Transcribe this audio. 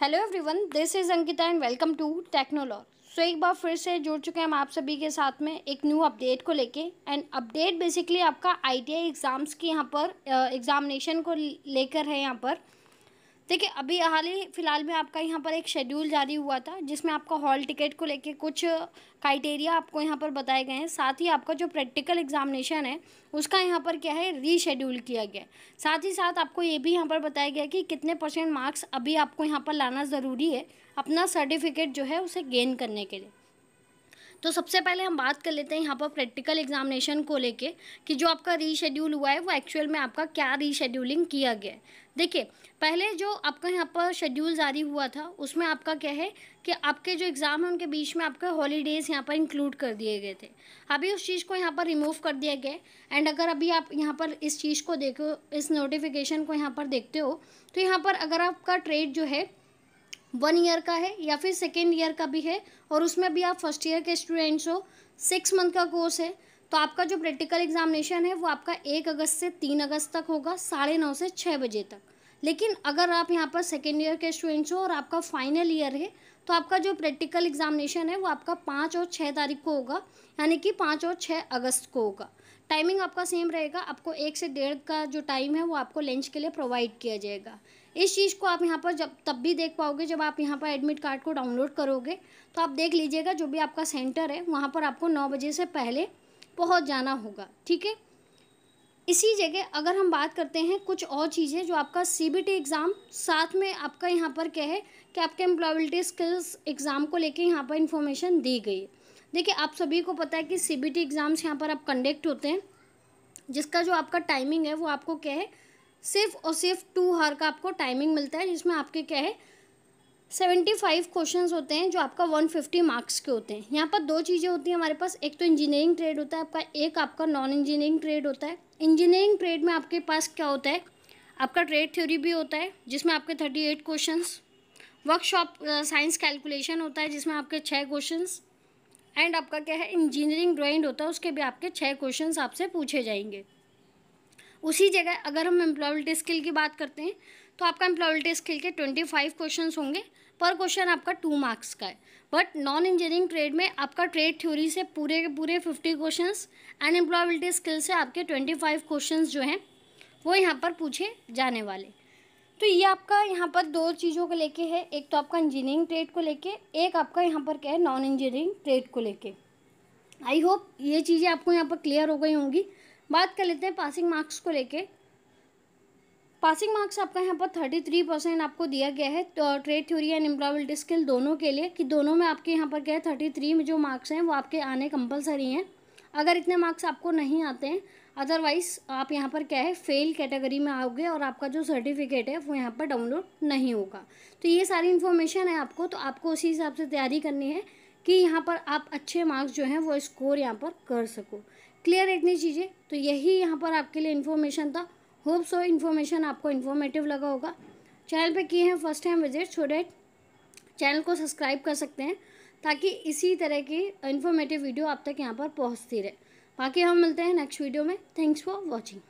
Hello everyone, this is Ankita and welcome to Technolog. So एक बार फिर से जुड़ चुके हैं हम आप सभी के साथ में एक न्यू अपडेट को लेके। एंड अपडेट बेसिकली आपका आईटीआई एग्ज़ाम्स की यहाँ पर एग्ज़ामिनेशन को लेकर है। यहाँ पर देखिए, अभी हाल ही फ़िलहाल में आपका यहाँ पर एक शेड्यूल जारी हुआ था जिसमें आपका हॉल टिकट को लेके कुछ क्राइटेरिया आपको यहाँ पर बताए गए हैं। साथ ही आपका जो प्रैक्टिकल एग्जामिनेशन है उसका यहाँ पर क्या है, रीशेड्यूल किया गया है। साथ ही साथ आपको ये भी यहाँ पर बताया गया कि कितने % मार्क्स अभी आपको यहाँ पर लाना ज़रूरी है अपना सर्टिफिकेट जो है उसे गेन करने के लिए। तो सबसे पहले हम बात कर लेते हैं यहाँ पर प्रैक्टिकल एग्जामिनेशन को लेके कि जो आपका रीशेड्यूल हुआ है वो एक्चुअल में आपका क्या रीशेड्यूलिंग किया गया है। देखिए, पहले जो आपका यहाँ पर शेड्यूल जारी हुआ था उसमें आपका क्या है कि आपके जो एग्ज़ाम है उनके बीच में आपके हॉलीडेज़ यहाँ पर इंक्लूड कर दिए गए थे। अभी उस चीज़ को यहाँ पर रिमूव कर दिया गया है। एंड अगर अभी आप यहाँ पर इस चीज़ को देखो, इस नोटिफिकेशन को यहाँ पर देखते हो, तो यहाँ पर अगर आपका ट्रेड जो है 1 ईयर का है या फिर सेकेंड ईयर का भी है और उसमें भी आप फर्स्ट ईयर के स्टूडेंट्स हो, 6 मंथ का कोर्स है, तो आपका जो प्रैक्टिकल एग्जामिनेशन है वो आपका 1 अगस्त से 3 अगस्त तक होगा, 9:30 से 6 बजे तक। लेकिन अगर आप यहाँ पर सेकेंड ईयर के स्टूडेंट्स हो और आपका फाइनल ईयर है तो आपका जो प्रैक्टिकल एग्जामिनेशन है वो आपका 5 और 6 तारीख को होगा, यानी कि 5 और 6 अगस्त को होगा। टाइमिंग आपका सेम रहेगा, आपको 1 से 1:30 का जो टाइम है वो आपको लंच के लिए प्रोवाइड किया जाएगा। इस चीज़ को आप यहाँ पर जब तब भी देख पाओगे जब आप यहाँ पर एडमिट कार्ड को डाउनलोड करोगे। तो आप देख लीजिएगा जो भी आपका सेंटर है वहाँ पर आपको 9 बजे से पहले पहुँच जाना होगा, ठीक है। इसी जगह अगर हम बात करते हैं कुछ और चीज़ें, जो आपका सीबीटी एग्ज़ाम साथ में आपका यहाँ पर क्या है कि आपके एम्प्लॉयबिलिटी स्किल्स एग्ज़ाम को लेके यहाँ पर इन्फॉर्मेशन दी गई है। देखिए, आप सभी को पता है कि सीबीटी एग्ज़ाम्स यहाँ पर आप कंडक्ट होते हैं, जिसका जो आपका टाइमिंग है वो आपको क्या है, सिर्फ और सिर्फ 2 आवर का आपको टाइमिंग मिलता है, जिसमें आपके क्या है 75 क्वेश्चंस होते हैं जो आपका 150 मार्क्स के होते हैं। यहाँ पर 2 चीज़ें होती हैं हमारे पास, एक तो इंजीनियरिंग ट्रेड होता है आपका, एक आपका नॉन इंजीनियरिंग ट्रेड होता है। इंजीनियरिंग ट्रेड में आपके पास क्या होता है, आपका ट्रेड थ्योरी भी होता है जिसमें आपके 38 क्वेश्चंस, वर्कशॉप साइंस कैलकुलेशन होता है जिसमें आपके 6 क्वेश्चंस, एंड आपका क्या है इंजीनियरिंग ड्राइंग होता है, उसके भी आपके 6 क्वेश्चंस आपसे पूछे जाएंगे। उसी जगह अगर हम एम्प्लॉयबिलिटी स्किल की बात करते हैं तो आपका एम्प्लॉयबिलिटी स्किल के 25 क्वेश्चंस होंगे, पर क्वेश्चन आपका 2 मार्क्स का है। बट नॉन इंजीनियरिंग ट्रेड में आपका ट्रेड थ्योरी से पूरे के पूरे 50 क्वेश्चंस एंड एम्प्लॉयबिलिटी स्किल से आपके 25 क्वेश्चंस जो हैं वो यहाँ पर पूछे जाने वाले। तो ये आपका यहाँ पर 2 चीज़ों को लेके है, एक तो आपका इंजीनियरिंग ट्रेड को लेके, एक आपका यहाँ पर क्या है नॉन इंजीनियरिंग ट्रेड को लेके। आई होप ये चीज़ें आपको यहाँ पर क्लियर हो गई होंगी। बात कर लेते हैं पासिंग मार्क्स को लेके। पासिंग मार्क्स आपका यहाँ पर 33% आपको दिया गया है तो trade theory and employability skill दोनों के लिए, कि दोनों में आपके यहाँ पर क्या है 33 में जो मार्क्स हैं वो आपके आने कंपलसरी हैं। अगर इतने मार्क्स आपको नहीं आते हैं, अदरवाइज़ आप यहाँ पर क्या है फेल कैटेगरी में आओगे और आपका जो सर्टिफिकेट है वो यहाँ पर डाउनलोड नहीं होगा। तो ये सारी इन्फॉर्मेशन है आपको, तो आपको उसी हिसाब से तैयारी करनी है कि यहाँ पर आप अच्छे मार्क्स जो हैं वो स्कोर यहाँ पर कर सको। क्लियर है इतनी चीज़ें? तो यही यहाँ पर आपके लिए इन्फॉर्मेशन था। होप सो इन्फॉर्मेशन आपको इन्फॉर्मेटिव लगा होगा। चैनल पे किए हैं first time visit, so that channel को सब्सक्राइब कर सकते हैं ताकि इसी तरह की इन्फॉर्मेटिव वीडियो आप तक यहाँ पर पहुँचती रहे। बाकी हम मिलते हैं नेक्स्ट वीडियो में। Thanks for watching.